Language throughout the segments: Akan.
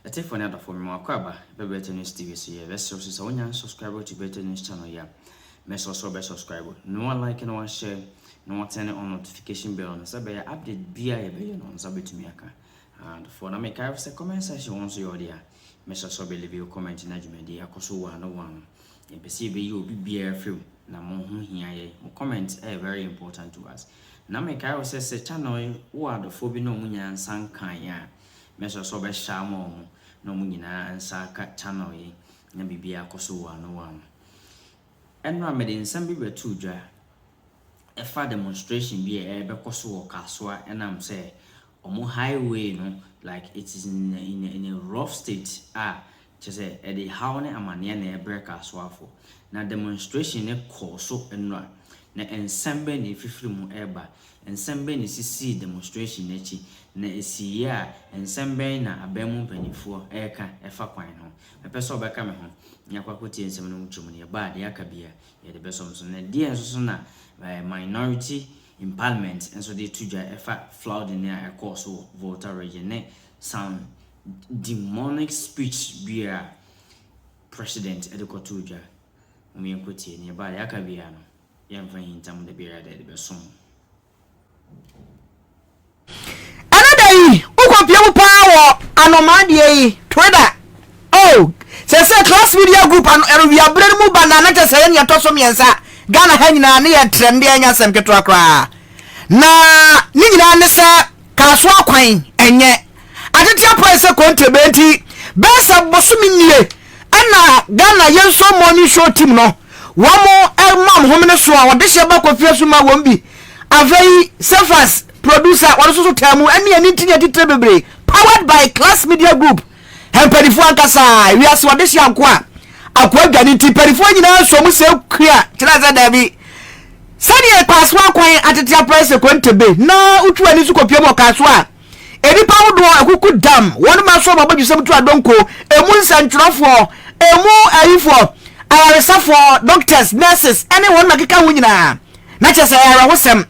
That's it for another for me. Better News TV. So yeah, let's subscribe to Better News channel. Yeah, make also be subscribe. No one like, no one share, no one turn on notification bell. So be update be on so to me. And for now, make a comment section once you are there. Make sure be leave your comment in the Kasoa no one. And perceive you be few. Na mo here comment very important to us. Na make I say channel who are the phobia no munya and san kan ya. Measure so be shamo no munyina and sa channel ye na bibia Kasoa no one. And na made in some be two dra. A far demonstration be a Kasoa Kasoa and I'm say omo highway no like it is in a rough state just say at the how ne amania na break Kasoa for. Na demonstration ne koso enra na ensemble ne fifiri mu eba ensemble ne sisi demonstration echi na esiya ensemble na abemu panifo eka efa kwan ho mepeso obeka me ho nyakwakoti ensem no mutwum ne ba de akabia ye de beso so na die enso na minority in parliament enso de tuja efa flood ne a koso voter region ne sound demonic speech bia president edukotuja we equity near by Akabiano, young friend, time the beer that the besom. Another Ukopio power, Anomadia, Twitter. Oh, says a class media group and we are Bremu Banana saying your Tosomiansa, Ghana Hangina near Trendiana Samketra. Na Nina Nessa, Kasoa Quine, and yet, I did your price a contributing, best of Bosumini. Ana Ghana yenso money show team no one more mom homene so a wode sheba kofia ma wombi avei surface producer what so tell any tin bebre powered by Class Media Group hemperifo ankasa we as wode shia akwa gani ti perifo nyina so mu se kua tira za dabi sani e Kasoa kwan atetia price kwentebe na utu ani su kopia mo Kasoa enipa wodo akuku dam wonu ma so ma badwusem tu adonko emu nsantwerofo emu ayifo ayaresafo doctors nurses anyone makeka ho nyina na chese ara wosem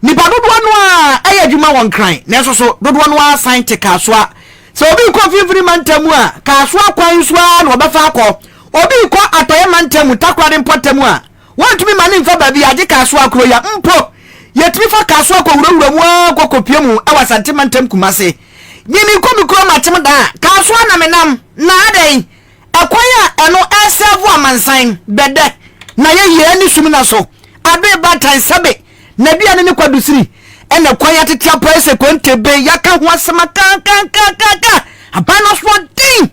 nipa dodo no a ayadwuma won kran na so dodo no a sign te Kasoa so obi ko fifiri mantamu a Kasoa kwan so a no obefa akọ obi ko atoye mantamu takwade mpotamu a wantumi mane mfa ba bi ade Kasoa kro ya mpo yetimi fa Kasoa ko wurawura mu akokopie mu awa santimantem kumase nyini ko mi ko matem da Kasoa na menam na adai akwaya eno esevu amansan bede na ye ni sumi na so abe batan sabe na bia ne kwadusiri ene kwaya tetia price kontebe yaka ho asema ka abana so din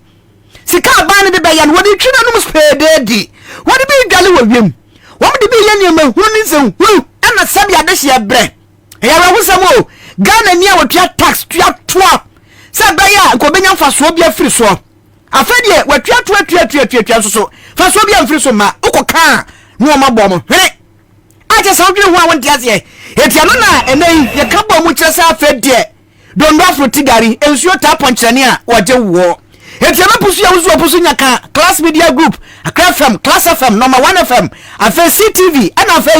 sika abana de be ya no wodi twina no spede di wodi bi dwale wawiem wodi bi ye nyema huni se hu ana sabe adehye bre ya rahusamo Ghana ni a wotwa tax twa toa sabe ya ko benya mfaso bia firi so afedie watwa so fa so bia mfiri so ma ukoka no ma bom he aje so dwe ho a wonti ase etia no na enei ye ka bom mu kyeresa afedie dondo afro tigari ensuo ta ponchane a waje wo etia no pusu ya wuzu pusu nyaka Class Media Group Accra FM Class FM number 1 FM afa CTV ana afa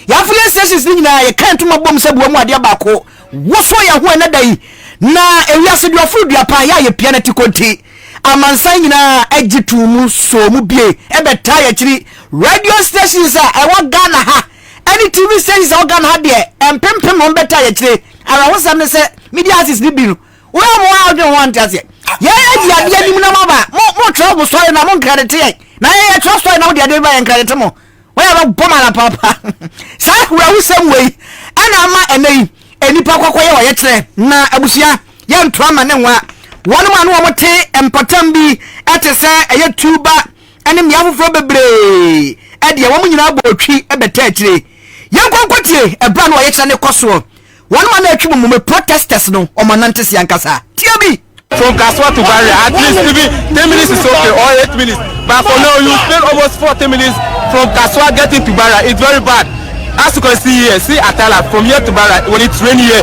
ya full stations ni nyina ye kan to mabom se buo mu ade abako wo so ya ho na dai na ewiase du afro du apa ya ye pianati konti amansan nyina agitu mu so mu bie ebeta ya kiri radio stations a ewo Ghana ha any TV stations a Ghana ha de empempem no beta ya kiri ara wo sam ne se media artists ni bi no wo mo a de want ase ya ya dia ni mu na maba mo trouble story na mo credit na ya trouble story na wo dia de ba credit mo wo ya ba boma na papa sa wo sam wei ana ma enei enipa kwakoye wo ye kire na abusia ya ntwama ne nwa one man wo mote empatam bi etese eye tuba ene miafofro bebre e de wo nyina abotwi ebeta akire yankwankotie ebra no ye kire ne koso one man atwi mu protesters no o manante si ankasa tiabi from Kasoa to Barrier at least maybe 10 minutes is okay or 8 minutes but for now you spend almost 40 minutes from Kasoa getting to Barrier. It's very bad. As you can see here, see Atala from here to Barrier, when it's raining here,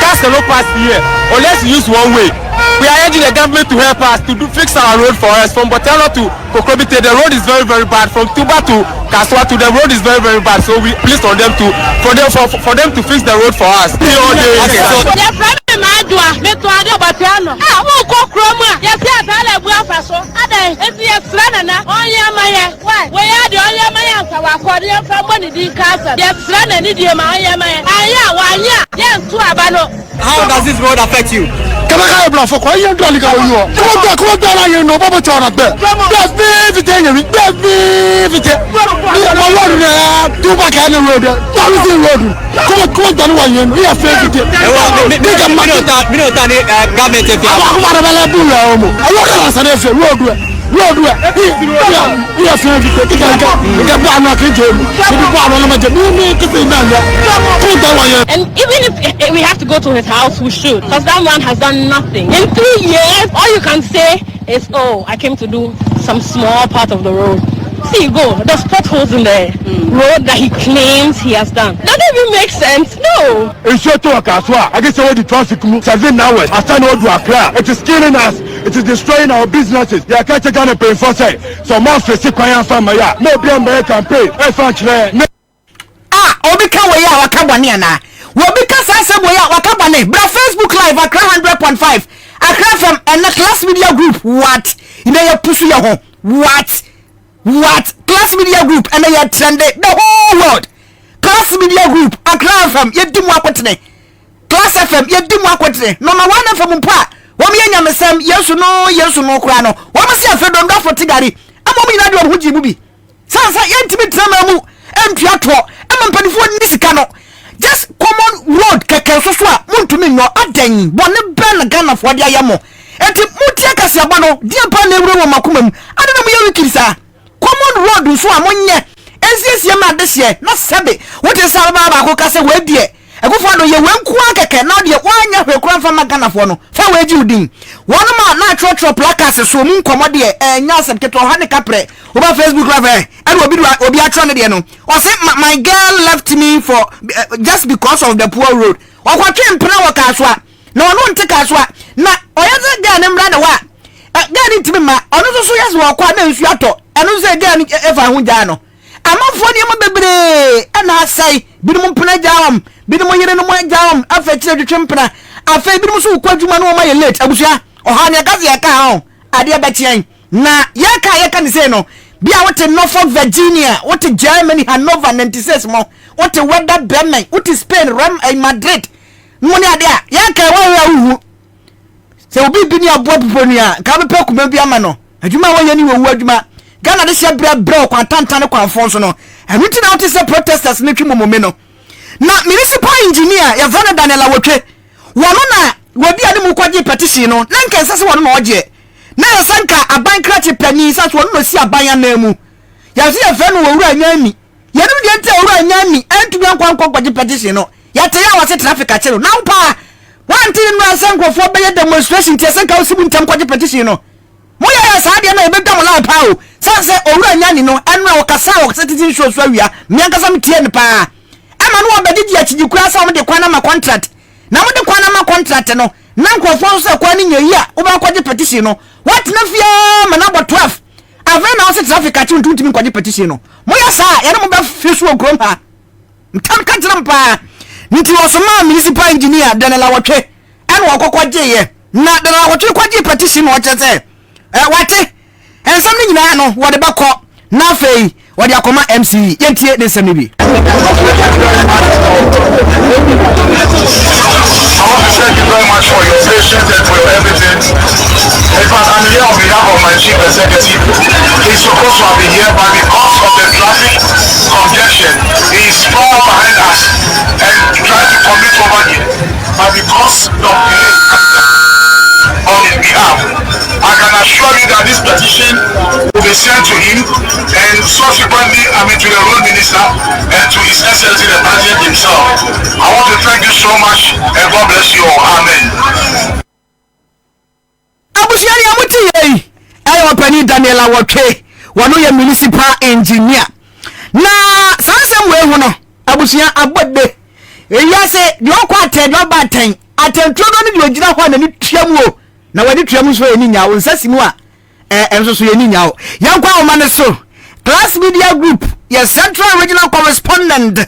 cars cannot pass here unless you use one way. We are urging the government to help us to fix our road for us. From Botano to Kokrobite, the road is very, very bad. From Tuba to Kasoa to the road is very, very bad. So we please on them to for them to fix the road for us. Okay, so na onye maya we ya de onye maya ka wa kodi en fa boni di kasa ye fra na ni die ma onye maya aya wa anya ye ntu abano. How does this road affect you? Come on, bluff for quiet and drunk. Come on, you know, Baba Chana. That's everything. Do back on the road. Come on, done one. We are fair. And even if we have to go to his house, we should, because that man has done nothing. In 3 years, all you can say is, oh, I came to do some small part of the road. See, you go, there's potholes in the road that he claims he has done. Does that even make sense? No. In short, Kasoa, I guess all the traffic 7 hours. I stand over to Accra. It is killing us. It is destroying our businesses. They are catching down a pay for say. So more specific family. No be American pay. Obika we ya wakabane na. Wobika sasa we ya wakabane. Bra Facebook live Accra 100.5. Accra from and Class Media Group. What? Ina ya pusu ya ho. What? Class Media Group and ya trended the whole world. Class Media Group Accra from yedimu akwetene. Class FM yedimu akwetene. Number 1 FM mpa. Wami enya mesem yesu no kura no. Wami se afedon do fotigari. Amomi na de ohuji bubi. Sansa yentimi trama mu empiato. Empanifo ni sika no. Just common road keke so a muntumi no adan bone ben Ghana fo dia yamo. Enti mutia kase aba no dia pa na ewure wo makomam. Adana mu ye wikirisa. Common road so a monye. Ensiesie ma dehye na sebe. Wote sa ba ko kase we die. Akufo Addo ye wenku akeke na de wanya hwekura fa Ghana fo no. Fa we ji udin. Wono ma na trotro placards so mu nkomo de enya sepketo ha ne kapre. Over Facebook live and obi atro ne de no. O say my girl left me for just because of the poor road. Okwatwe mpena wo Kasoa. Na ono nte Kasoa. Na oyeze girl ne mra de wa. Girl ntimi ma ono so yes wo kwa na nsu ato. Eno say girl efa hu ja no. Amafo ne mo bebre na asai binom mpena jawam binom yire no mo jawam afa kire twetwe mpena afa binom so kwadwuma no ma ye late abusua oha ne gaze ya ka ho ade betian na yaka ne say no bia wote Norfolk Virginia wote Germany Hanover 96 mo wote Werder Bremen wote Spain Rome Madrid mo ne ade a yaka wa hu se obi bi ni abo poponi a ka be kuma bi ama no adwuma wa yani wo adwuma Ghana de se bra kwa tantane kwa fonso no enuti na wote se protesters ne twimomome no na municipal engineer ya Vana Daniel Awotwe wono na wobi ade mu kwaje petition no na nka sese wono na oje na sanka aban krache pani sase wono no si aban na mu ya se ya no wura nyami ya no de nte wura nyami antumi ankwa kwaje petition no ya te ya wase traffic a chero na mpa wanti no sanko fo be demonstration te sanka osibu ntam kwaje petition no moya ya saade na ebedam la pa o sanse owura nyani no enu okasa o setting show so awia me ankasa mtie ne pa ama no obedidi achiji kura sa mo de kwana ma contract na mo de kwana ma contract no na nkofo so kwa ni nyayi a wo ba kwaje petition no what na fia ma na bo 12 ave na o traffic a chi ntumi kwaje petition no moya sa ya no mo ba fesu ogrom ha mtam ka tram pa nti wo so ma municipal engineer Daniel Awotwe enu okokwaje ye na Daniel Awotwe kwaje petition no chese wate ensam ni nyina no wode bako na fei wode akoma MC yentie ne nsam bi Thank you very much for your patience and for your evidence. In fact, I'm here on behalf of my chief executive. He's supposed to have been here, but because of the traffic congestion, he's far behind us and trying to commit over here. But because of on his behalf, I can assure you that this petition will be sent to him and subsequently, to the road minister and to his excellency the president himself. I want to thank you so much and God bless you all. Amen. Abusiani amuti yei ayo pani Daniel Awotwe wano ye municipal engineer na sansem we hu no abusia abode eya se de okwa aten do ba aten atentrodo ni de ogina ho na ni tuamu o na wani tuamu so eni nya wo nsasimu a enso so eni nya o yankwa o mane so Class Media Group ye central regional correspondent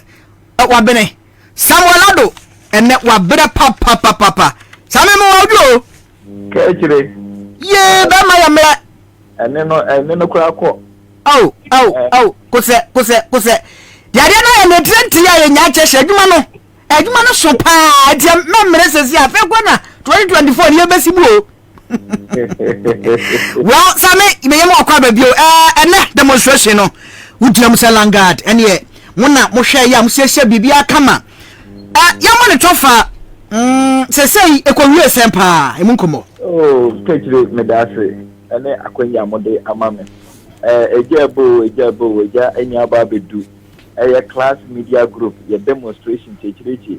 wabene Samuel Addo ene wabere papa same mo odio Kechire ye ba ma ya mra no crack. Oh, kose. Yare na ye netrenti ya ye nya cheshe adwuma no so pa dia memre sesi afa kwana 2024 ye besibu o. Well, Sammy, me yemo akwa ba bio ene demonstration no wudina musalangard ene ye mona mo hwe ya musese bibia kama yamo ne tofa sesei ekwowie sempa emunkomo. Oh, kechire me dase ene akwanya mode amame ejabo enya ba bedu class media group ye demonstration chechirechi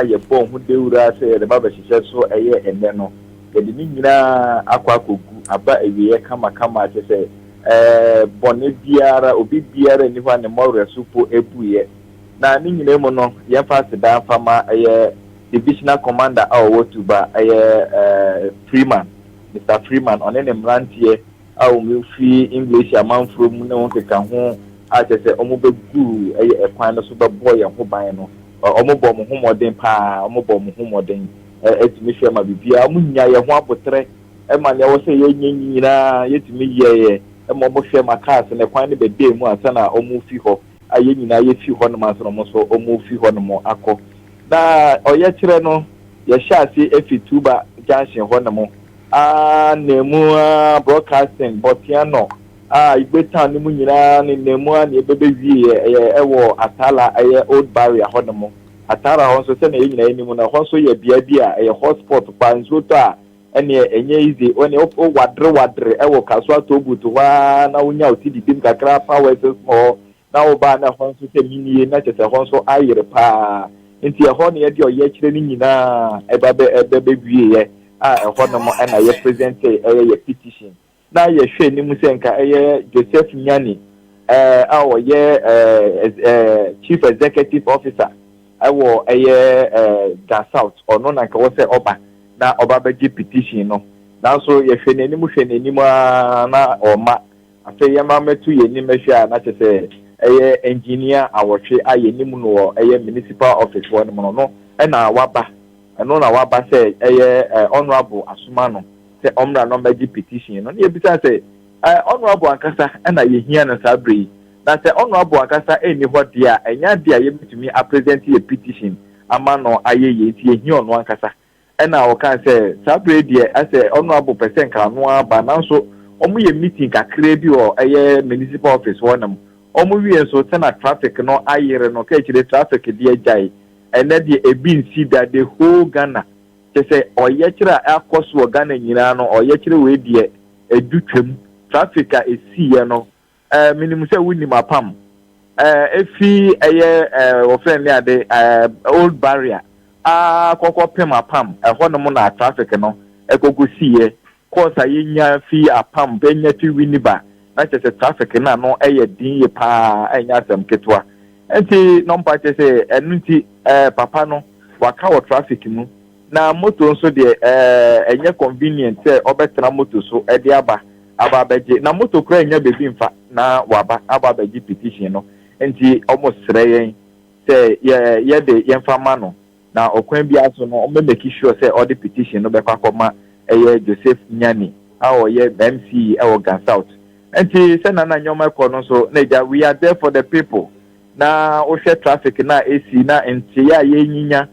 ye bon hu deura se de baba hihye so enne no ye de nyina akwakogu aba ewie kama se bonne biara obi biara ni hwa ne mawre supo ebuye na ni nyina mu no ye fa seda fama divisional commander wotuba Freeman Mr. Freeman on any mrantie we free English amount from no keka ho a je se omobegu ekwan no so boy ho ban no omobom ho moden pa omobom ho moden etimi hwe ma bibia munya ye ho abotre ma ne wo se ye nyina yetimi ye mo hwe ma cars ne kwan ne bede mu asana omu fi ho aye nyina ye fi ho no ma so mo so omu fi ho no mo akọ na oye kire no ye sha si efituba junction ho no mo nemu broadcasting botiano igbeta ni mu nyina ni nemu ni ebebewie ewo atala old barrier honomo atara ho so se na nyina enimu na ho so ye bia bia hotspot pa nzoto ene enye izi oni o wadre ewo Kasoa tobutu wa na unya otidi dim kakra power small na oba na ho so se minie na chese ho so ayire pa nti ho ne ye de oye kire ni nyina ebebewie ye honomo na ye present ye petition na ye hwe ni mu senka Joseph Nyani chief executive officer awo Gas South ono na ka wo se oba na oba beji petition no na so ye hwe ni mu na oma afa ye ma metu ye ni mehwe na chese engineer awotwe aye ni mu no municipal office one no na waba no na waba say honorable Asumano say omra no meji petition no ye bisa say honorable ankasa na ye hia na sabri na say honorable ankasa eni ho dia enya dia ye bitumi a present ye petition ama no aye ye ti ye hia no ankasa na o kan say sabri dia say honorable person kan no aba na so omu ye meeting kakra bi o municipal office wonam omu wie so tena traffic no ayere no ka chire traffic dia jai and then the ebin see that the whole Ghana they say or yechira akoso Ghana nyina no or yechire we die edutwem traffic is see no minimum say wini mapam efi offend near the old barrier kokko pem apam ho no na traffic no ekogo see course ayenya fi apam benya fi wini ba na chese traffic na no din ye pa enya asem ketwa enti number chese enunti papa no waka wo traffic mu na moto nso de enye convenient say obetra moto so e de aba beje na moto kra enya bebi mfa na waba aba beje petition no enti almost sreyen say ye de yemfa ma no na okwan bi aso no make sure say all the petition no be kwakoma Joseph Nyani ye MC Gas South enti say na nyoma ko no so na we are there for the people na o share traffic na AC na enti ya ye nyinya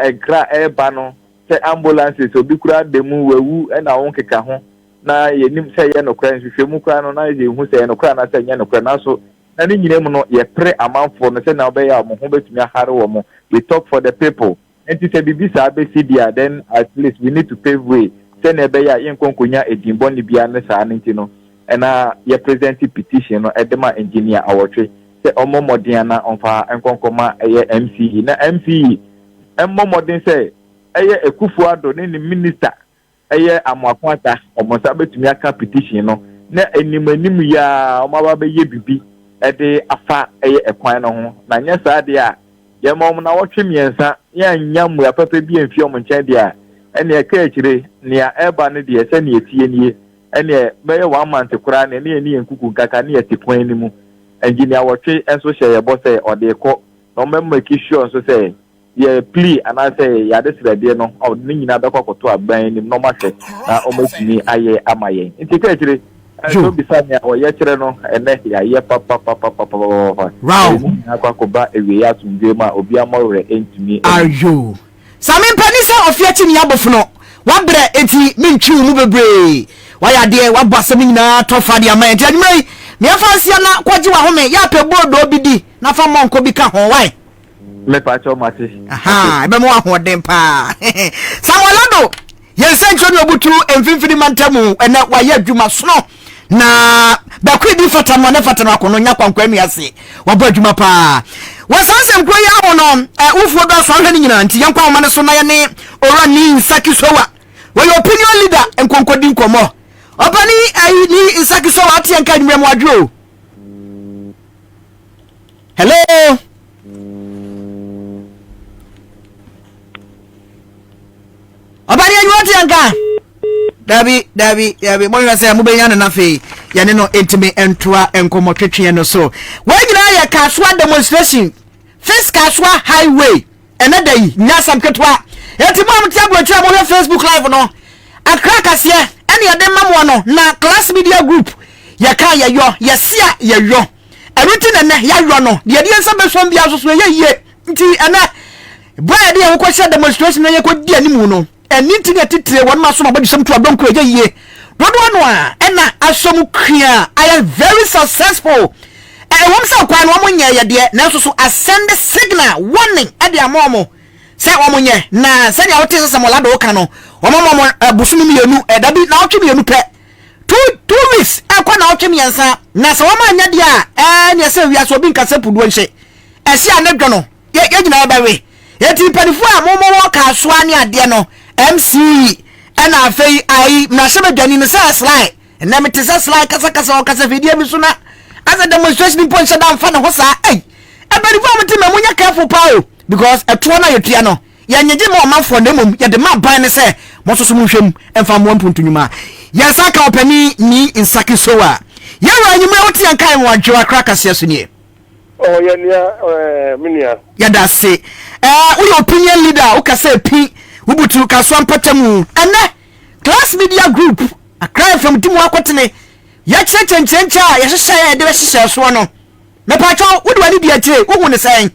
ekra eba no say ambulances obi kura demu wewu na won keka ho na ye nim say ye no kra nhwehwemu kra no na ye hu say no kra na say ye no kra na so na ni nyine mu no ye pre amanfo no say na obeya mo ho betumi ahare wo mo we talk for the people enti say bibisa abesi dia then at least we need to pave way say na obeya yenkonkonya edimbo ni bia ne sa nti no na ye present petition no edema engineer awotwe say omomodin na onfa enkonkoma MC na MC emomodin say Akufo Addo ni minister Amoakwanta omonsa betumi aka petition no na animanim ya omaba be ye bibi de afa ekwan no ho na nya sa de a ye mom na wotwe miensa ya nyamu apapa bi enfi omonchen de a ene eka akire nia eba ne de se ne etie nie ene be ye 1 month kura ne ne enkuku kaka ne etikwan ni mu engineer wotwe enso hye ye bo say odeko no make sure so say ye plea and I say ya this ready no o ni nyina be kokoto aban ni no ma hwe na o matumi aye amaye nti ka akire So beside me, or yet, and then yeah, papa. Round. Aquacoba, a way out to Gama, Obiama, to me. Are you? Some penisa of Yatin Yabofuno. What bre eti minchu mubebre. Why are there? What basamina tofa dia man? Tell me, me fancy na kwaji wa home ya pe board obidi na fa monko bi ka ho why? Me pacho mati. Aha, ebe mo ahoden pa. Sawalado. Yen sencho ni obutu emfimfini mantamu ena wa ye adwuma sono. Na bakwe di fatama na fatama kono nya kwankwa mi ase. Wa ba adwuma pa. Wasanse nkwo ya wono ufuo do so hwani nyina nti yankwa ma ne so na ye ne ora ni nsaki sowa. Wa your opinion leader enkonkodi nkomo. Obani ayi ni nsaki sowa ati enka nwem mo adwo. Hello. Obani ayi ati enka. Dabi mo yasa say mo be yan na fe ya ne no entime entoa enkomo twetwe no so. Wa nyina ya Kasoa demonstration. First Kasoa highway another yi nyasam ketwa. Yeti mo amtia botwa mo Facebook live no. Akra kase ene ya dem mamo no na class media group ya ka ya yo ya sia ya yo. Everything na ya yo no. De nsa be so bia so so ye nti ana boy de ko share demonstration na ye ko di animu no. Anything that it one maso mabadi some to abon ko ye dodo no a na asom kria I am very successful won say kwa no monye ye de na so ascend signal warning e de amomo say wo monye na say dia wote say mola do ka no omomo busumi mienu da bi na otwe mienu pe 2 weeks kwa na otwe miensa na say wo manya de a ne say wi aso bi nka sepudu nhye ese anadwo no ye gina ba we ye ti panifo a momo wo Kasoa ne ade no MC and I fay I Nashaba Janine slide and then it is a slide Casa video Misuna as a demonstration point down fan of Hosa. Hey, everybody vomit him when you're careful, Paul, because a tuana your piano. Yanjim or man for them, yet the man by say, most of solution and from 1.2. Yasaka penny me in Saki Soa. Yara, you may want to kind one Joa Crackers yesterday. Oh, yeah, Minia. Yada say, we opinion leader, okay, say P. Ubutu Kasoa patamu ene class media group a cry from timu akwotene ya chenchencha ya hyehyɛ de hyehyɛ so no me pacho wo de wani bia tire wo hu ne san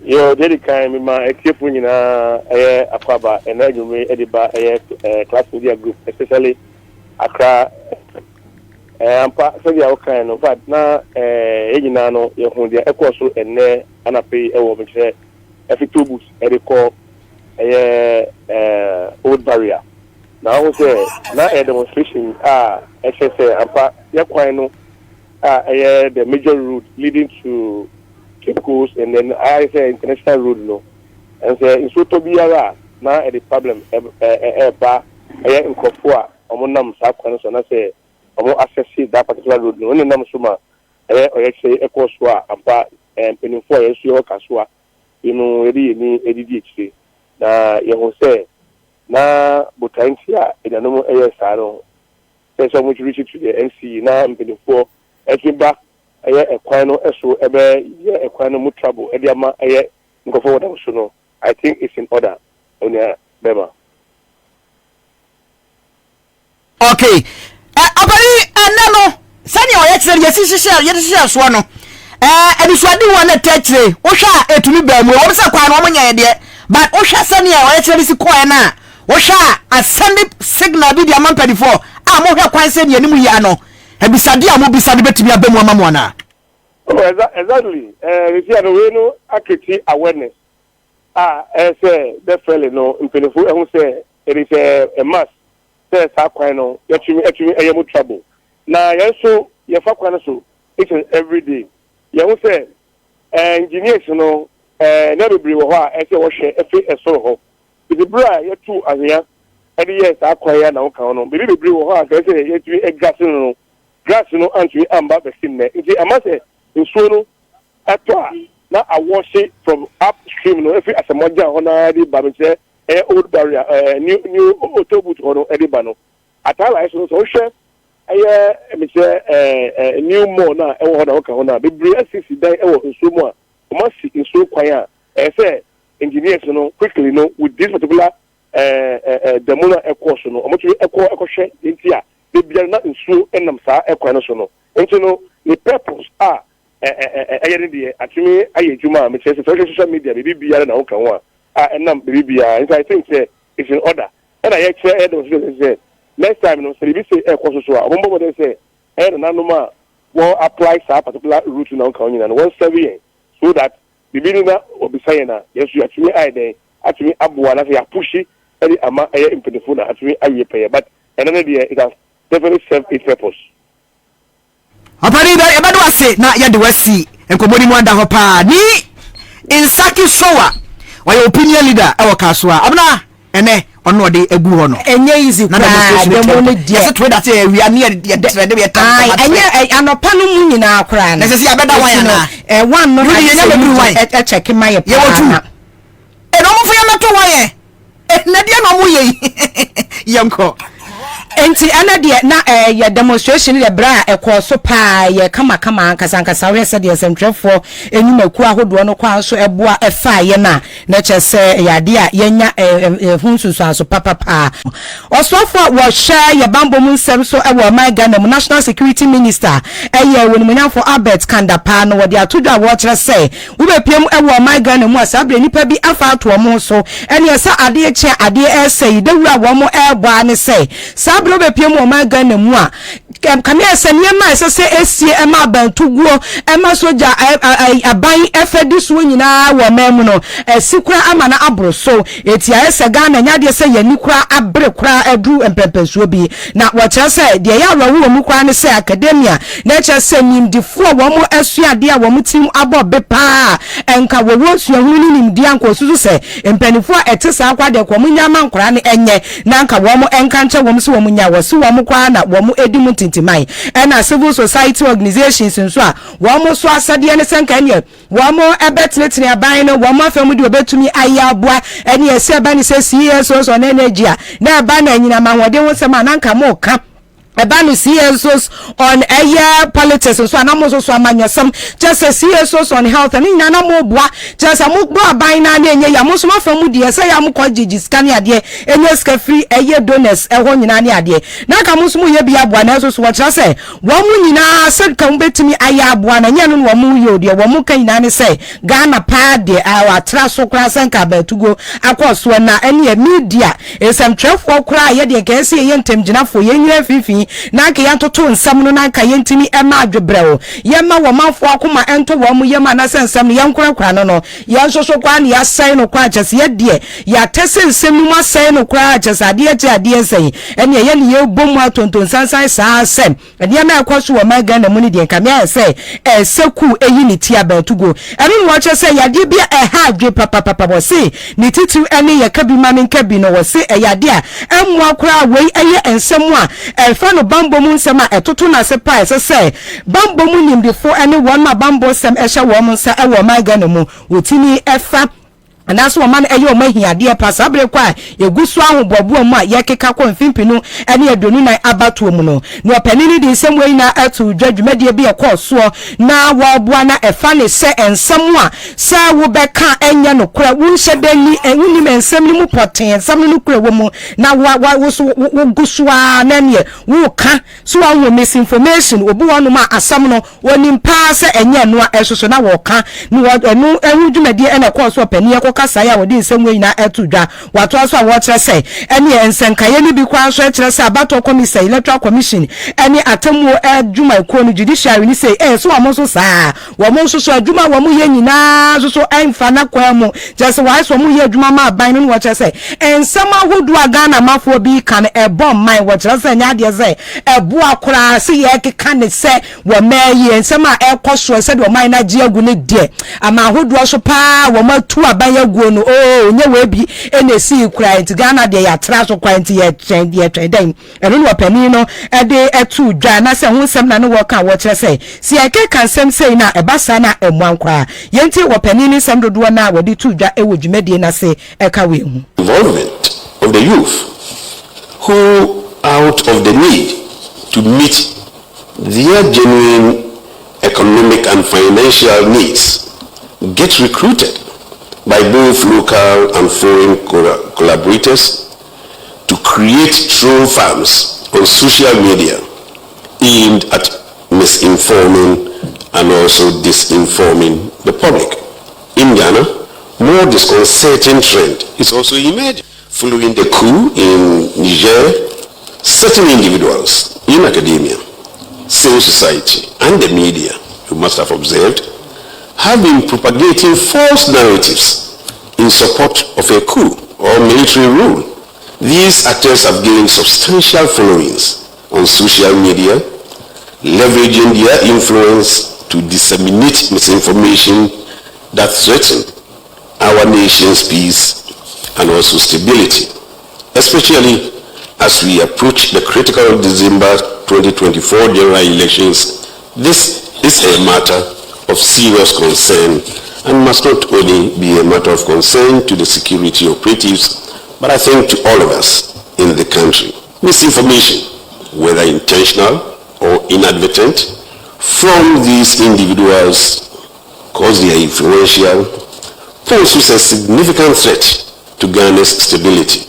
yo dedi kan me ma ekiefu nyina akwaba ena adwume ediba class media group especially Accra ampa so dia okan no but na nyina no ye hu dia ekoso ene anape ewo me hye efitobus ediko old barrier. Now we say now a demonstration SSA ampa yakwan no the major route leading to Cape Coast and then I say international road no. And say in so to be ara now the problem ba nkofo a omonam sa kwan so na say omo access that particular road no nam so ma say ekoswa ampa penifo yesu Kasoa you know edi edidi na yeho say na botantia edanom saro say so much reach to the NC na mpedifo ekiba ekwan no eso ebe ekwan no mu trouble ediama nkofo wadam so no I think it's in order onia bema okay abari anano sani o yekere yesisi so no edisuade won atachire wo hwa etumi ba mu wo se kwan no mo nya de but wo hwa sani o yekere si koe na wo hwa ascend signal bi dia man 24 a mo hwa kwan se ne animu ya no ebisade a mo bisade betumi abamu amamu na exactly we see we no aketi awareness say definitely no impenifu ehun say it is a must say sa kwan no yetumi eyemu trouble na yenso ye fa kwan so it is every day you say engineers no na bebre wo ho a say wo hwe efi esoro ho the bra ye tu ahia e de yes akwaya na wo kan no bebre wo ho a say ye tu grass no antu amba be sim ne nti amase nsuo no atwa na awash from upstream no efi asemoja ho na di ba me say old barrier new autobus ho no e di ba no atala so hwe me say new more na e wo na ka ho na bebre asisi dan e wo nsuo mu a o ma si nsuo kwan a say engineers no quickly no with this particular demona course no o mo tu hwe nti a the Biana in Sue and Namsa, Equanosono. And to know the purpose are actually I Juma, which is social media, maybe Biana and Okawa, and Nam Bibia. And I think it's in order. And I actually said, next time, no, say, Equasoa, I remember what they say, and Nanoma will apply a particular route in Onkawin and 1 so that the beginning will be saying, yes, you actually actually Abuana, they are pushy, and the amount of impediment actually I pay. But another day, it has definitely served its purpose. Apani da e bedo ase na ye de wasi enkomodi mu anda hopa ni insaki sowa wa opinion leader e wo Kasoa abna ene ono de egu ho no enye easy na demo no dia se trade ate wi ani de trade be ta enye anopa no mu nyina akora na se se abeda wan na one no ye nya be wan e check my ye wotu e no mo fu ya meto wan ye na dia no mo ye yanko enti ana de na ya demonstration le bra ekọ so pa ye kama kasankasa we se de semtrefo enyumaku ahodo no kwa so eboa efa ye na chese ya de a yenya hunsusu aso papa osofo wo share ye bambo mu nsem so ewo my Ghana national security minister eye wonumunya for Albert Kandapa no wo de atodwa wo kire se wo be piem ewo my Ghana mu asabre nipa bi afa ato mo so ene esa ade che ade esei de wura wo mo eboa ne se sabro be piem wo my Ghana mu a kame ese niema ese se esie ema bantuguo ema soja aban efedi so nyina wo memu no esikura ama na abro so etia ese Ghana nya de se yani kura abre kura edu empempensuo bi na wo kire se de ya wo mu kura ne se academia na kire se nimdifo wo mu asuade a wo mu tim abo bepa enka wo suahunu nimdi anko susu se empanifo etesa akwa de ko mu nyama nkura ne enye na nka wo mu enka nche wo mu se wo mu nya wo se wo mu kwa na wo mu edi mu tintimai ena civil society organizations nso a wo mu so asade ne senka ne wo mu ebetletene aban no wo mu afamu de obetumi ayaboa ene ese aba ne se CSO so na energy a na aba na nyina ma wode wo se ma na nka mo ka ebanu CSOs on air politics so anamoso so amanyasam just CSOs on health and nyana mo boa just amugbo aban na na enye ya mo so mafamu de say ya mo ko gigi scan ade enye ska free air donors eho nyina ne ade na ka mo so mo ye bia boa na so wo kira say wo mo nyina se ka mo betimi aya boa na nya no wo mo ye ode wo mo ka nyina ne say Ghana pa de awa tra so kra sanka batugo akoso na ene media esam trefo kra ye de ka se ye ntemgyinafo ye nwa fifi na ka yantoto nsam no na ka yentimi ema adwebrɛwo yema wo manfo akoma ento wo mu yema na sensam no yankora no yansoso kwa ne yasɛn no kwa kyese ye de ya tese nsem mu asɛn no kwa kyese ade sɛn ene ye ne ye bomu atonton sansan saa sɛm ene na akɔso wo ma Ghana mu ne de nka me sɛ seku eyi ne tia batugo ene wo kyese yade bia ha adwe papa wo se ne titu ene ye kabi ma menka bi no wo se yade a emu akora wei eye ensem a elfa no bambo mu nsem a etoto na se pa se bambo mu nimdefo ene won ma bambo sem ehye wo mu nsa ewo ma Ghana mu wotini efa anaso man eyo mahiade pasa abre kwa egusu ahobobo mu a yekeka ko mfimpinu ene adonu na abato mu no no panini de nsem wei na atu dwadwumade bi ekoso na waboa na efa ne se ensem a sa wo beka enye no kura wo nhyedani enwuni mensem ni mu poten ensem no kura wo mu na wo gusu a na ne wo ka so wa wo misinformation obi wonu ma asam no woni mpa se enye no a esoso na wo ka no enwudwumade ene ekoso panini kasa ya wodi nsem we na etudwa wato aso a wo kire se ene ensenkaye ni bi kwa aso kire se abato commission electoral commission ene atamu adwuma eko no judiciary ni se so amonso saa wo monso so adwuma wo mu ye nyina so emfa na kwa mu just why so mu ye adwuma ma aban no wo kire se ensem ahodo Ghana mafo bi kan ebom man wo kire se nya de se ebu akora se ye keka ne se wo mayi ensem a ekoso se de wo man na ji agu ne de ama ahodo so pa wo matu aban no nye we bi ene si client Ghana de ya tra so client ye trend den eno no pani no e de etu dwa na se hu sem na no wo ka wo kire se si eke kan sem sei na ebasa na emu ankwa yenti wo pani ni sem dodo na wo de tu dwa e wo dwumade na se e ka we hu involvement of the youth who out of the need to meet their genuine economic and financial needs get recruited by both local and foreign collaborators to create troll farms on social media aimed at misinforming and also disinforming the public. In Ghana, more disconcerting trend is also emerging. Following the coup in Niger, certain individuals in academia, civil society, and the media, you must have observed, have been propagating false narratives in support of a coup or military rule. These actors have gained substantial followings on social media, leveraging their influence to disseminate misinformation that threaten our nation's peace and also stability, especially as we approach the critical December 2024 general elections. This is a matter of serious concern and must not only be a matter of concern to the security operatives, but I think to all of us in the country. Misinformation, whether intentional or inadvertent, from these individuals, because they are influential, poses a significant threat to Ghana's stability.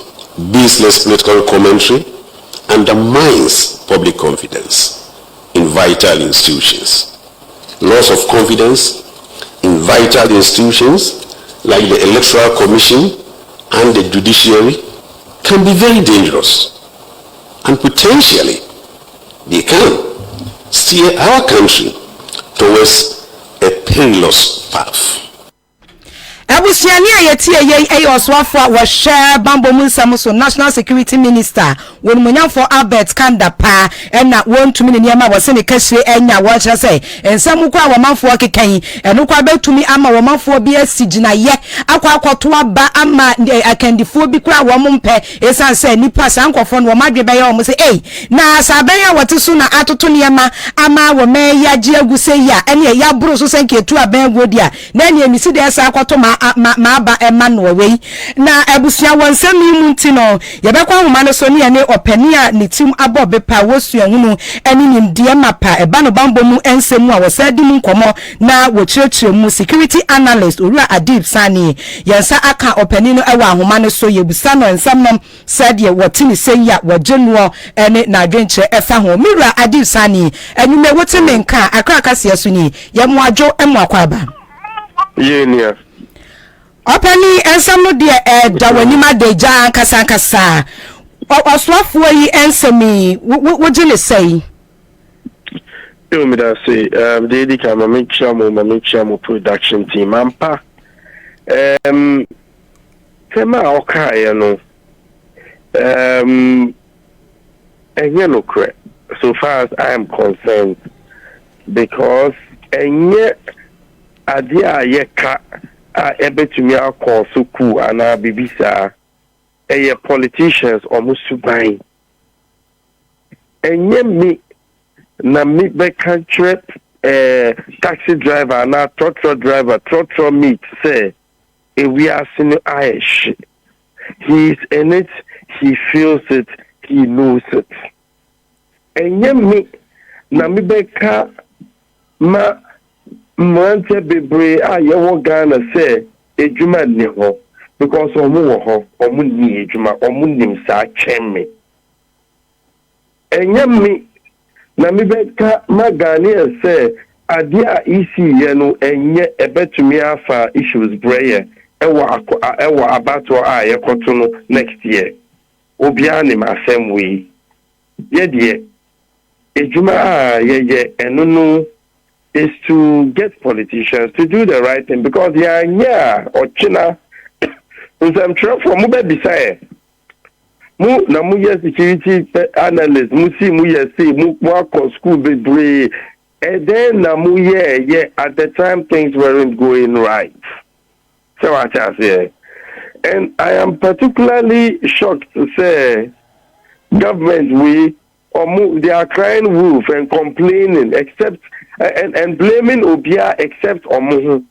Baseless political commentary undermines public confidence in vital institutions. Loss of confidence in vital institutions like the Electoral Commission and the judiciary can be very dangerous, and potentially they can steer our country towards a perilous path. Abusiani ayeti eye oswafo wa share bambo munsamuso National Security Minister won munyamfo Albert Kandapa na wontumi ne niam wose ne kasire enya wo kire sei ensam kwa wamanfo kekan eno kwa betumi ama wamanfo bi asigina ye akwakoto aba ama akandifo bi kura wo mumpe esan sei nipa sankofo no madwe be ye o mo sei na saben ya wote so na atoto niam ama wo me ya gi aguse ya ene ya buru so senketu aban godia na ne emisi de esa akoto ma ba Emmanuel wei na abusia wonsami mu ntino ye bekwa homa no so ne ne opani a ne tim abo bepa wosua hunu eni nimdie mapa eba no bambo mu ensemu a wosadi mu nkomo na wochirechire mu security analyst Owura Adib Sani yensa aka opani no ewa homa no so ye busa no ensam nom said ye wotini seya wajenuo ene na adwenche efa ho Owura Adib Sani enyume wotime nka akra kase asuni ye mu adwo emu akwaba yenia opani ensam de da wanima de ja kasa oswafo yi ensami wogile sei yo me da say the edika mamichamo production team ampa tema okaye no enye no kre so far as I am concerned, because enye adia yeka ebetumi akọ soku ana bibisa eye politicians omusuban enye mi na mi be country taxi driver na trotro driver trotro meet say we are seen Irish. He is in it, he feels it, he knows it. Enye mi na mi be ka ma Mwante bebre yewo Ghana say ejuma ni ho because omu wo ho omu ni ejuma omu nim sa chemme enyami na mi beka magani say ade a isi ye no enye ebetumi afa issues braye ewo abato a yekoto no next year obia ni masem we ye de ejuma a ye enunu is to get politicians to do the right thing, because they are or China. I'm sure for Mube Bisaya. Mu na mu yes security analyst, mu si mu yes mu work on school be and then na mu at the time things weren't going right. So what I say. And I am particularly shocked to say government they are crying wolf and complaining except and blaming Obia except Omu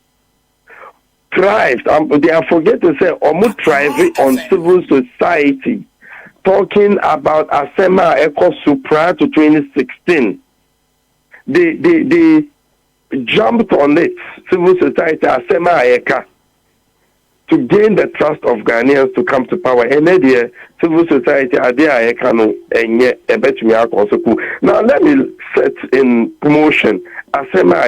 thrives. They are forget to say Omu thrive on civil society, talking about Asema Ekosu prior to 2016. They jumped on it, civil society Asema Eka. to gain the trust of Ghanaians to come to power. And then civil society are there, and yet a bet me out also cool. Now let me set in promotion. And I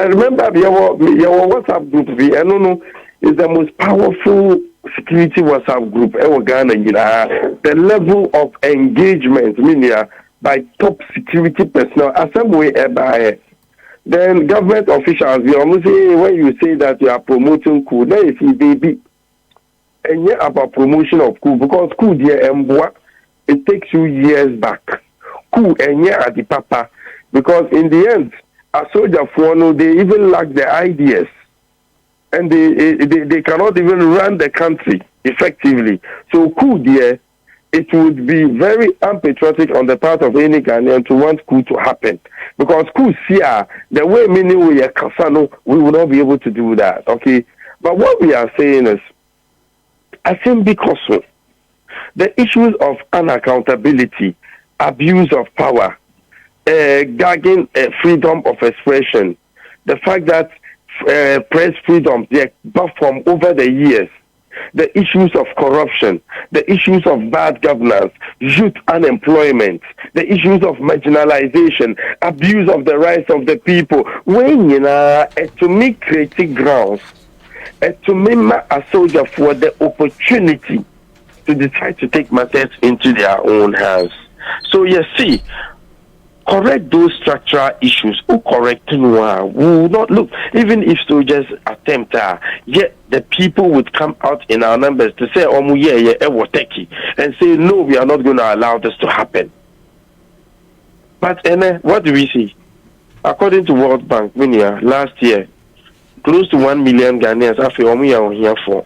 remember your WhatsApp group, I don't know, is the most powerful security WhatsApp group ever Ghana. The level of engagement, by top security personnel, assembly by. Then government officials, you almost say when you say that you are promoting coup, then if you baby, and yet about promotion of coup, because coup dear it takes you years back. Coup and yet at the papa, because in the end, a soldier for no, they even lack the ideas, and they cannot even run the country effectively. So coup dear, it would be very unpatriotic on the part of any Ghanaian to want coup to happen. Because coup here, the way many we are Kasano, we will not be able to do that. Okay. But what we are saying is, I think because the issues of unaccountability, abuse of power, gagging freedom of expression, the fact that press freedom, they are from over the years, the issues of corruption, the issues of bad governance, youth unemployment, the issues of marginalization, abuse of the rights of the people. When to make creative grounds, to make a soldier for the opportunity to decide to take matters into their own hands. So you see, correct those structural issues. Who correcting one will not look. Even if soldiers attempt, yet the people would come out in our numbers to say, "Oh, yeah, and say, "No, we are not going to allow this to happen." But what do we see? According to World Bank, last year, close to 1 million Ghanaians are here for.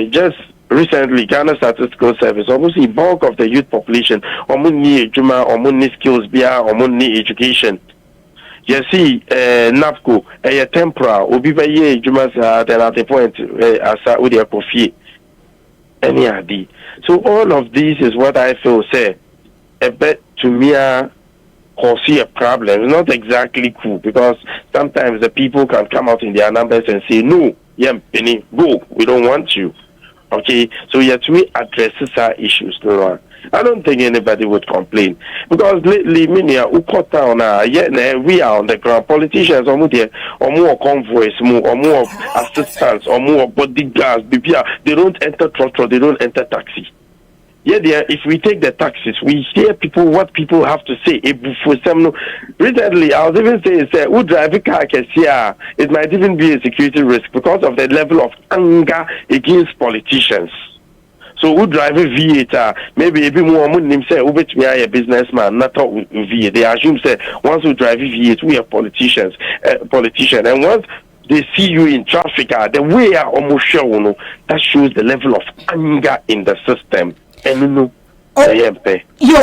Just recently, Ghana Statistical Service, almost the bulk of the youth population, need skills, need education. You see, NAPCO, a temporal, will be by year, then at the point, as with their coffee. So all of this is what I feel say, a bit to me, cause a problem. It's not exactly cool, because sometimes the people can come out in their numbers and say, "No, Penny, go, we don't want you." Okay, so you have to address our issues. I don't think anybody would complain, because lately, we are on the ground. Politicians or more convoys, or more assistants, or more bodyguards. They don't enter trotro, they don't enter taxi. Yeah, if we take the taxis, we hear what people have to say. Recently, I was even saying, who drive a car here, it might even be a security risk because of the level of anger against politicians. So who drive a V8, maybe a bit more money, say, which me a businessman, not V8. They assume, say, once we drive a V8, we are politicians, and once they see you in traffic, the way I almost show, that shows the level of anger in the system. Yo,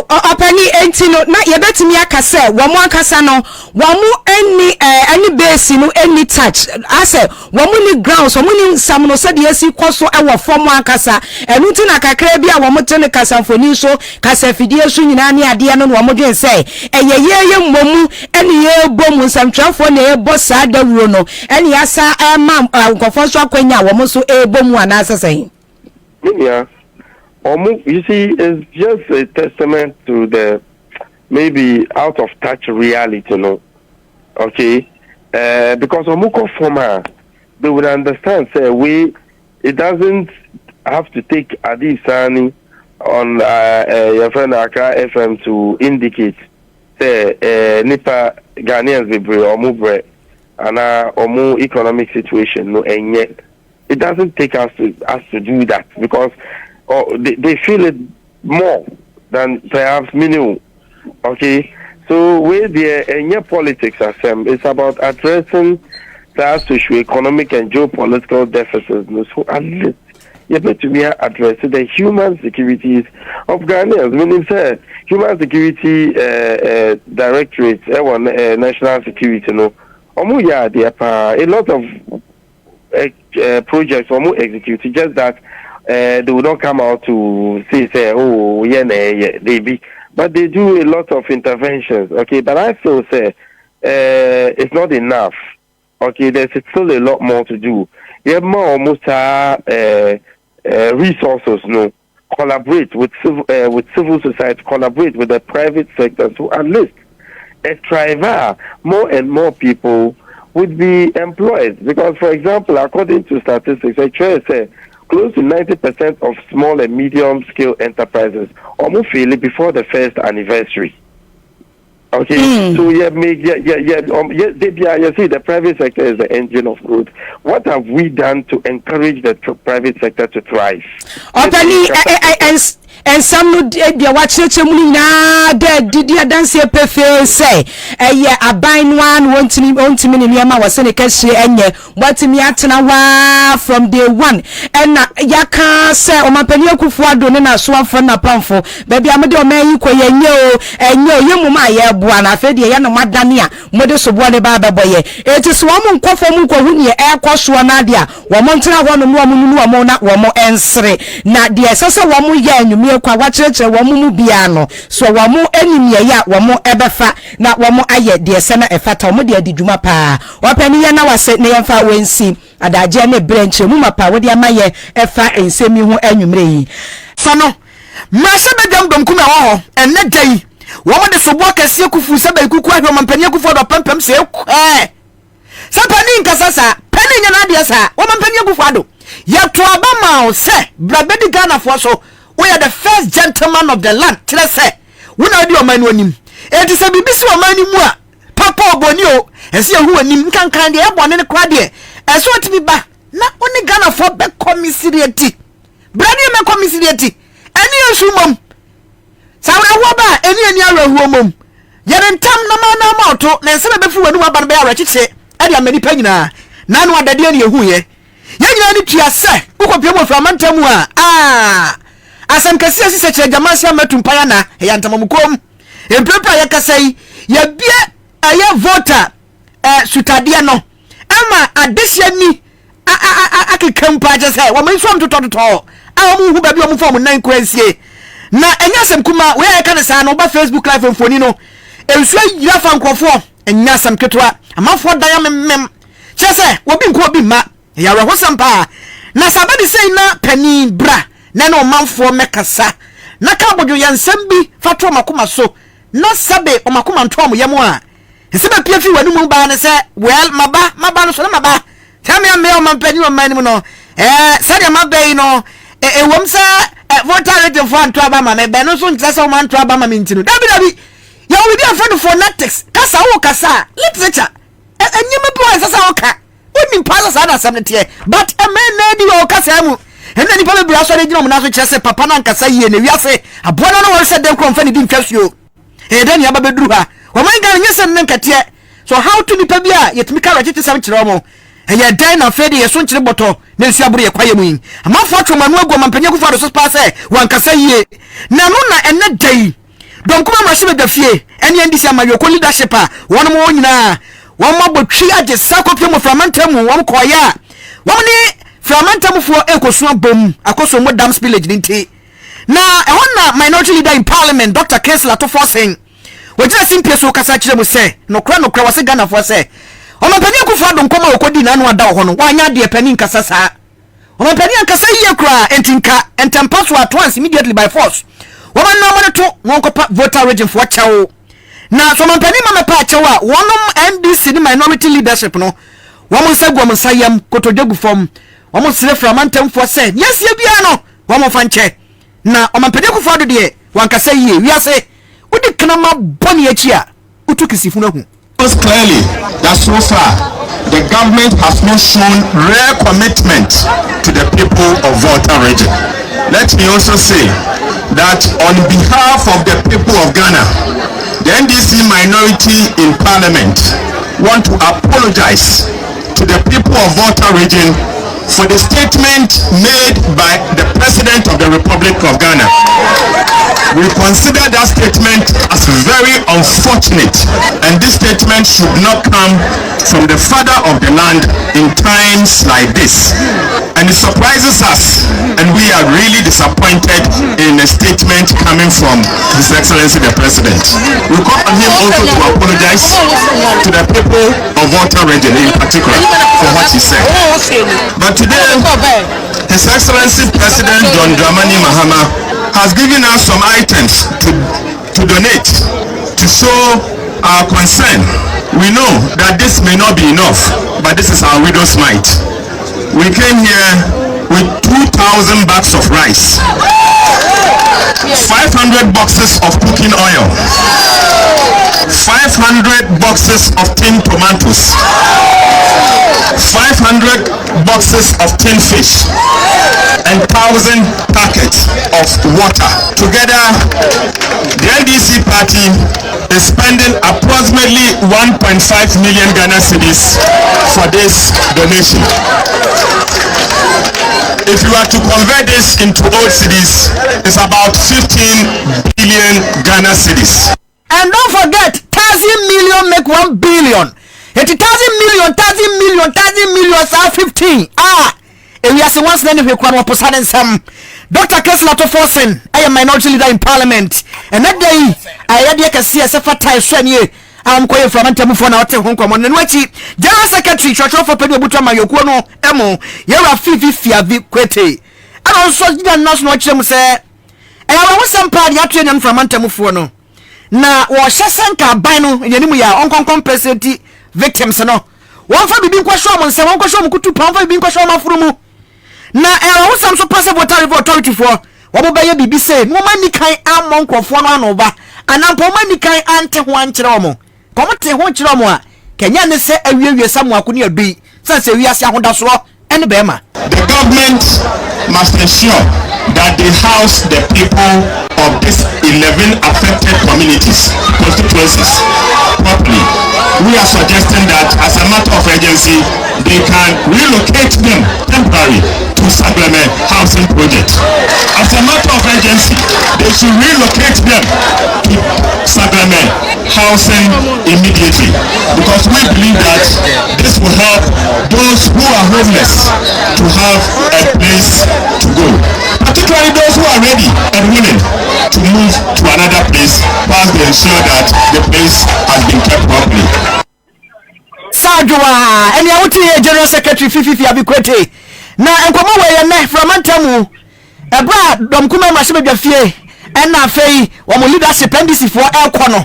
opani entino na yebetimi akase womo akasa no womo any base no any touch ase womo ni grounds womo ni sam no se de asi kwaso e wo form akasa enu ti na kakra bia womo te ne kasamfoni so kasa fidie so nyina ne ade no womo dwen se eyeye mmomu eni ye bomu samtwafo ne ye bossa dawuro no eni asa ma nkofo so akwanya womo so e bomu anasa sen you see, it's just a testament to the maybe out of touch reality, okay? Because Omuko Former, they would understand, say, it doesn't have to take Adisani on your friend Accra FM to indicate, say, Nipa Ghanaians or Mubre and Omu economic situation, and yet it doesn't take us to do that, because they feel it more than perhaps minimum. Okay, so where the politics it's about addressing the socio-economic and geopolitical deficits. So at least you have to address the human securities of Ghanaians. Meaning, say, human security directorate, national security. A lot of projects executed, just that. They will not come out to say, oh, they be, but they do a lot of interventions. Okay, but I still say it's not enough. Okay, there's still a lot more to do. You have more almost resources, no. Collaborate with civil society, collaborate with the private sector. So at least more and more people would be employed. Because, for example, according to statistics, I try to say close to 90% of small and medium-scale enterprises almost fail before the first anniversary. Okay, so you see, the private sector is the engine of growth. What have we done to encourage the private sector to thrive? And some no dia wa chechemu na dia dance pefe say aban one wontimi ne niam wa se ne ka hye enye watimi atena wa from day one and yaka say o mapani Akufo Addo ne na so afo na pamfo baby amede o man yi koyenye o yemu ma ye boa na fe de ye no madane a mode so boa ne ba beboye eti so mo nkofo mu nkohu ne ekoso na de a wo mo ntena ho no mo na wo mo ensre na de sese wo mo ye anwumi kwa wacheche wo mu bia no so wo mu enimye ya wo mu ebefa na wo mu aye de se na efata wo mu de adidwuma pa opani ye na wase ne yemfa wensi adaje ne branche mu mapa wo de amaye efa ensemi ho anwumre yi fano masha bedam dom kuma wo enne dai wo mo de so bo kase kufu se ba ikuku ahwe mampani Akufo Addo pampam se sapani nkasasa pani nya na de sa wo mampani Akufo Addo ya to abama o se brabedi Ghana fo so we are the first gentleman of the land. Tell us, say, we know the man winning. It is a BBC woman in moi. Papa Bonio, and see who and can kind of one in the crowd here. As what to be back. Not only Ghana for back commissariat. Brady me commissariat. Any issue, mum. Sawa waba, any other woman. Yet in time, no man, no more. Nancy before we were by a say, I am many penny. None what the dear who ye. Yan need to say, who will be able from Mantamua. Asam kasi se che jamasi amatumpa na ya ntamamukom empepa ya kasai ya bia aya voter sutade no ama adesia ni akekempa je se wo menso mtototo awu hu ba bi o mu form 9 kwansie na enya asam kuma we ya kan sa no ba Facebook live mfoni no enso yira fa nkofo enya asam ketwa amafo dan ya mem che se obi nko obi ma ya rehosam pa na sabadi sei na pani bra na no manfo mekasa na ka bodwo yansam bi fatro makoma so na sabe o makoma ntom yam a sebe pia fi wanu mu ba ne se well maba no so na maba tell me o mampani o mani mu no sadia mabai no wom se voter rate for anto aba ma me be no so ntse se o manto aba ma mentinu dabi ya we dey friend for natics kasa wo kasa literature enyima bi wa sasa wo ka oni pasa sa na samne but a man na di wo kasa mu ena ni pale bia so de gina mo na so kire se papa na nkasa yie na wiase aboa no wo se dem kronfa ni di ntwasuo den ya babeduru ha wo man ga nyese ne nkate so how to ni pa bia yetimi ka ragete sam kire mo ya dan na fede ye so nkire boto na nsu abure ye kwaye mu yin amafo atwomanu agwo mampanya Akufo Addo so pa se wan kasa yie na no na ene dai don kuma ma shebe dafie ene ndisi amayoko leadership a won mo nyina won mo botwi age sakopie mo framantamu won koya won ni framantamu ekoso bom akoso mo dam village nti na ehona minority leader in parliament Dr. Kasoa to forcing we just simply so kasa kire mo se no kra wase Ghana for se o mampani Akufo Addo nkoma okodi na anu ada ho no wanya de pani nkasa sa o mampani nkasa yie kra entinka entempa so at once immediately by force woman no mo to won kopa voter region for chawo na so mampani mama pa chawa wonom NDC ni minority leadership no womo sagwo mo sayam kotodegu form womo sire framantam for say yes ye bia no womo fanche na omampani Akufo Addo de wankasa yie wiase udi kanama boni achi a utukisifu no hu clearly that so far the government has not shown rare commitment to the people of Volta region. Let me also say that on behalf of the people of Ghana, the NDC minority in parliament want to apologize to the people of Volta region for the statement made by the President of the Republic of Ghana. We consider that statement as very unfortunate, and this statement should not come from the father of the land in times like this. And it surprises us, and we are really disappointed in a statement coming from His Excellency the President. We call on him also to apologize to the people of Volta region in particular for what he said. But today, His Excellency President John Dramani Mahama has given us some items to donate to show our concern. We know that this may not be enough, but this is our widow's mite. We came here with 2,000 bags of rice, 500 boxes of cooking oil, 500 boxes of tin tomatoes, 500 boxes of tin fish, and 1,000 packets of water. Together, the NDC party is spending approximately 1.5 million Ghana cedis for this donation. If you are to convert this into old cedis, it's about 15 billion Ghana cedis. And don't forget, 1,000 million make 1 billion. 1,000 million, 15. And we are the ones that we can some. Dr. Kasoa to Forsen, I am minority leader in parliament. And that day, I had a CSF time. I'm going from Antamufona to Hong Kong. And what General Secretary, Church of Pedro Butama, Yokono, Emo, Yara Fifi Quete. And also, you don't know what you say. And I was some party from Antamufono. Na washasanka bano yenimu ya onkon compensate victims no won fa bibi kwasho mo nse won kwasho mo kutu pa won fa bibi kwasho ma furumu na wo sam so pass water authority for wo bo baye bibi say mo mani kan amon kwofo no anoba anampo mani kan ante ho ankere mo komo te ho kire mo a kenya ne se awiewie samu akoni adui sanse wiase ahodaso ene be ma. The government must ensure that they house the people of these 11 affected constituencies properly. We are suggesting that as a matter of urgency, they can relocate them temporarily to Sagleme housing project. As a matter of urgency, they should relocate them to Sagleme housing immediately, because we believe that this will help those who are homeless to have a place to go, particularly those who are ready and willing to move to another place while they ensure that the place has been kept properly. Sadwa, and you want General Secretary Fifi Abikwete. Now, and come away and from Antamu, a brad, Dom Kuma Mashima Fie, and now Fay, or leadership NDC for El Quano,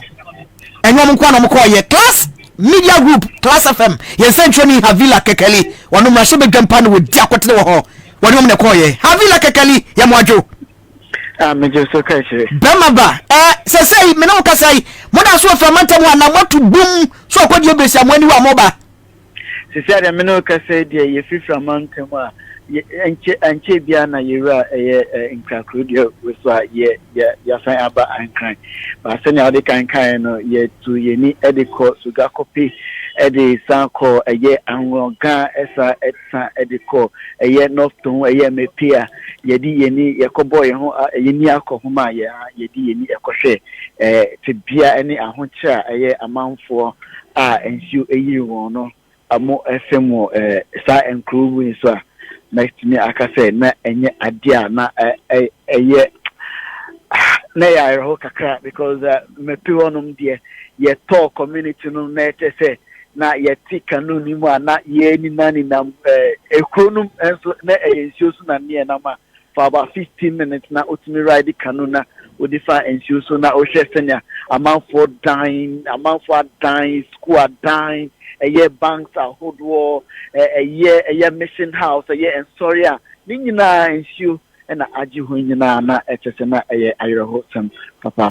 and Yamukwano Mokoye, class media group, class FM, Yensentroni Havila Kekeli, one of Mashima Gampano with Jacoto, one of Mokoye, Havila Kekeli, Yamwajo. Bemaba, say, Menoka say, Mona so from Antamu, and I want to boom, so could you be some when you are mobile? She said, Menoka said, you feel from Antama, and Chebiana, you are in Cracudio with Yasan Abba and Kind. But send out the kind yet to Yeni Edico, Sugakopi, Eddie Sanko, a year and Ronga, Esa, Etsa, Edico, a year Northton, a year Mepia, Yedi Yeni, Yakoboy, Yenia Kohuma, Yedi Yeni Ekoshe, to be any Ahuncha, a year amount for and you a year no. A more FM sa and crew wins next to me. I can say, na any idea, na a year. Nay, I hope a crap because me pionum dear, ye talk community no net say, na ye tick and no nima, not ye any nanny nam a chronum and so na a susan near nama for about 15 minutes now. Utmi ride the canuna would defy and susan na Oshesenia, amount for dying, school are dying. A year banks are hold war, a year mission house, a year and sorry, Nina and you and Ajuhuna, Etesena, a year Irohosam, Papa.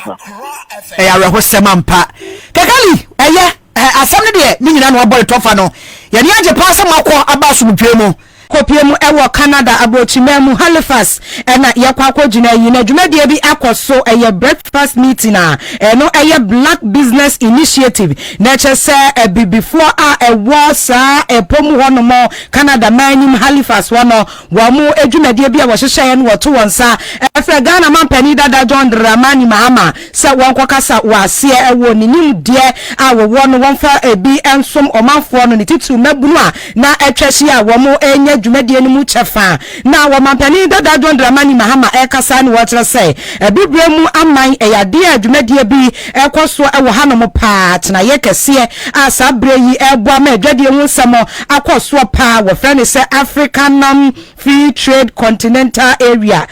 A Irohosamampa. Kakali, a year, a Sunday, Nina, no boy Tofano. Yanya Pasa Mako, Abasu Pemo, kopiemu ewo Canada abochimemu Halifax ena yakwako jina yi na dwumadie bi akoso eye breakfast meeting a eno eye Black Business Initiative na chese before ewo sa epomu hono mo Canada manim Halifax wono wamu edwumadie bi a wo hyehyɛ no woto wonsa efre Ghana mampani dada John Dramani Mahama se wonkokasa wase ewo ninim die a wo no wonfa ebi ensom omanfo no ne titu mabunu a na etwahye a wo enye dwumadie no mu chefa na wo mampani dada John Dramani Mahama ekasa ne wo kyerɛ sɛ ebibre mu aman eyade a dwumadie bi ekoso ewo hanom paat na ye kese a sabre yi eboa ma adwadie hu nsɛm akoso pa wo frɛ ne sɛ African Free Trade Continental Area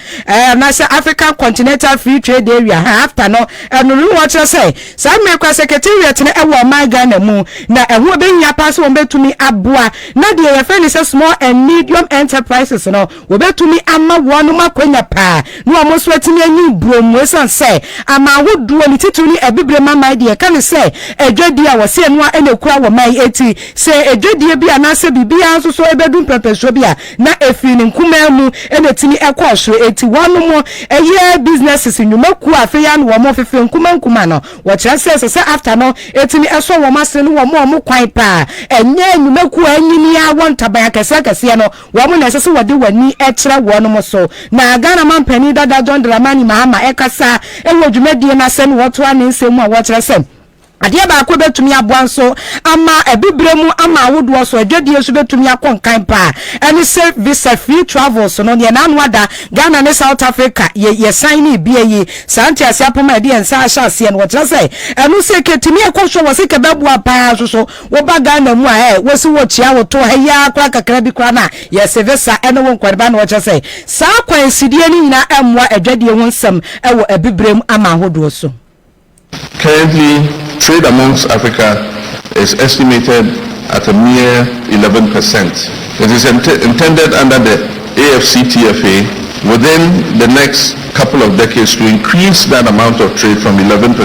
na sɛ African Continental Free Trade Area after no no wo kyerɛ sɛ sa me kwa secretariat ne ewo man Ghana mu na eho be nya pass wo betumi aboa na de ye frɛ ne sɛ small and medium enterprises no wo betumi ama wono makwanya pa no amo so atimi anyi bromu esan sɛ ama woduo ni titu ni ebibre mama de ka ne sɛ adwadi a wo se no a na kura wo mai eti sɛ adwadi bi anase bibia nso so ebedum pepesho bi a na efiri ne nkuma mu na timi ekɔ so eti wono mo eye businesses nyumaku afeya no wo mo fefe nkuma no wo kyerɛ sɛ after no etimi eso wo mase no wo mo kwan pa enye nyumaku anyini a won taban kɛse no wo mo na sɛ wo de wani ɛkyerɛ wono mo so na Ghana mampani dada John Dramani Mahama ekasa ewo dwumadie na sɛ no wo to ane nsɛm a wo kyerɛ sɛ adia ba ko betumi aboanso ama ebibre mu ama awodo so adwadie so betumi akonkan pa eni se visa free travels no ne na anwada Ghana ne South Africa ye sign bi yi santi ase apoma de ensa ahase no wotra se enu se ketimi ekwohwo wo se kebabu apa so wo ba Ghana mu a wo se wo chia wo to ya akra kakra bi kra na ye se visa eno wo nkwarba na wotra se sa kwan sidie ni nyina emwa adwadie ho nsam ewo ebibre mu ama awodo so. Currently, trade amongst Africa is estimated at a mere 11%. It is intended under the AfCFTA within the next couple of decades to increase that amount of trade from 11%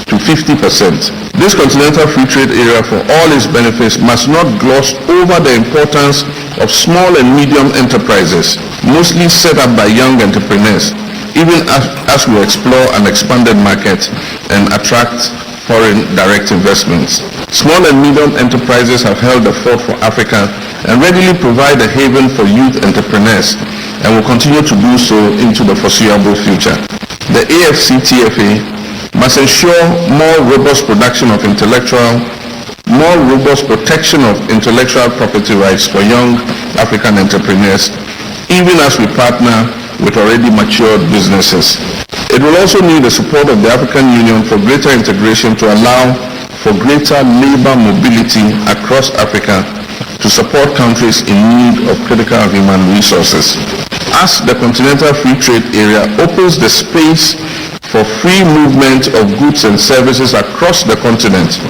to 50%. This continental free trade area, for all its benefits, must not gloss over the importance of small and medium enterprises, mostly set up by young entrepreneurs, even as we explore an expanded market and attract foreign direct investments. Small and medium enterprises have held the fort for Africa and readily provide a haven for youth entrepreneurs and will continue to do so into the foreseeable future. The AfCFTA must ensure more robust protection of intellectual property rights for young African entrepreneurs, even as we partner with already matured businesses. It will also need the support of the African Union for greater integration to allow for greater labor mobility across Africa to support countries in need of critical human resources. As the continental free trade area opens the space for free movement of goods and services across the continent,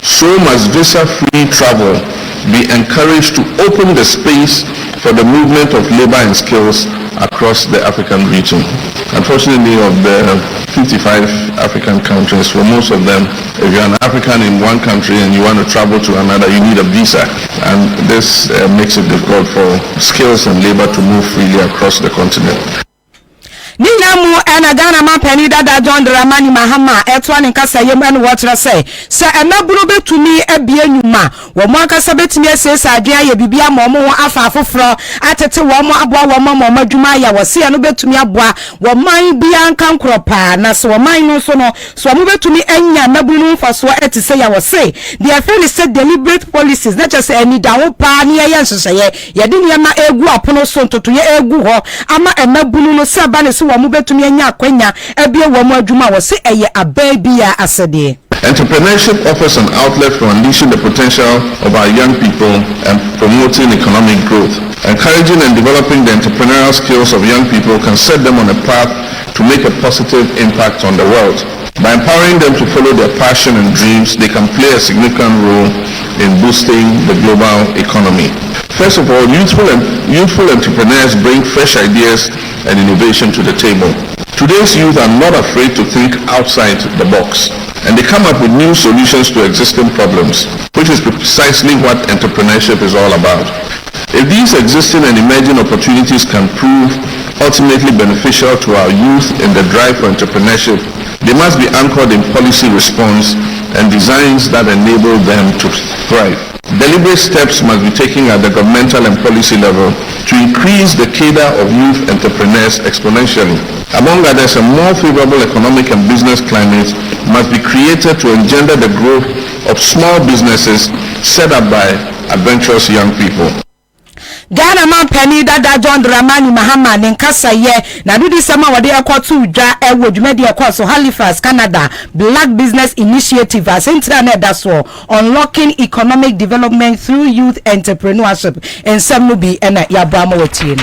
so must visa-free travel be encouraged to open the space for the movement of labor and skills across the African region. Unfortunately, of the 55 African countries, for most of them, if you're an African in one country and you want to travel to another, you need a visa. And this makes it difficult for skills and labor to move freely across the continent. Ninamu ena Ghana mampani dada John Dramani Mahama etwani nkasa yemu enu wotra se enaburu betumi ebie nyuma wo mo akasa betumi esesa adwea ye bibia mo mo afa afoforo atete wo mo aboa wo mo adwuma ya wo se eno betumi aboa wo man bia nka nkropa na se wo man no so no so mo betumi enya naburu mfaso etise ya wo se the affair is deliberate policies na just any dawo pa ne ye nhyehyeye ye de niam na egu apono so ntoto ye egu ho ama enaburu no se ba ne wo mo betumi anya akwanya ebie wo mo adwuma wo se eye ababia asede. Entrepreneurship offers an outlet for unleashing the potential of our young people and promoting economic growth. Encouraging and developing the entrepreneurial skills of young people can set them on a path to make a positive impact on the world. By empowering them to follow their passion and dreams, they can play a significant role in boosting the global economy. First of all, youthful entrepreneurs bring fresh ideas and innovation to the table. Today's youth are not afraid to think outside the box, and they come up with new solutions to existing problems, which is precisely what entrepreneurship is all about. If these existing and emerging opportunities can prove ultimately beneficial to our youth in the drive for entrepreneurship, they must be anchored in policy response and designs that enable them to thrive. Deliberate steps must be taken at the governmental and policy level to increase the cadre of youth entrepreneurs exponentially. Among others, a more favorable economic and business climate must be created to engender the growth of small businesses set up by adventurous young people. Ghana man penny dada John Dramani Mahama Nkasa ye na do this summer wade akoto dwa ewo dwumadi akoso Halifax Canada Black Business Initiative as internet that's all unlocking economic development through youth entrepreneurship and some no be na yabama wetie.